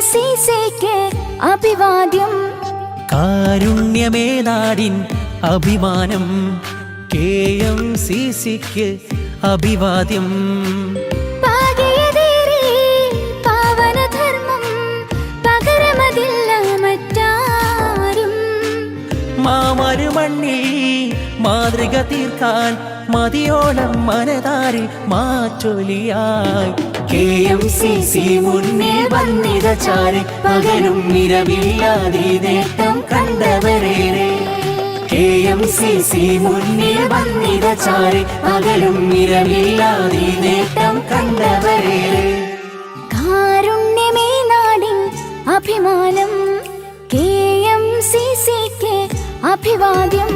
KMCCക്ക് അഭിവാദ്യം. കാരുണ്യമേ നാടിൻ അഭിമാനം, KMCCക്ക് അഭിവാദ്യം. പാവനധർമ്മം പകരമതില്ല മറ്റാരും. മാമരുമണ്ണിൽ മാതൃക തീർക്കാൻ മതിയോളം മനതാരിൽ മാറ്റൊലിയായി KMCC മുന്നിൽ വന്നിത ചാരി പകലും നിരവില്ലാതെ നേട്ടം കണ്ടവരേറെ. KMCC മുന്നിൽ വന്നിത ചാരി പകലും നിരവില്ലാതെ നേട്ടം കണ്ടവരേറെ. കാരുണ്യമേ നാടിൻ അഭിമാനം, KMCCക്ക് അഭിവാദ്യം.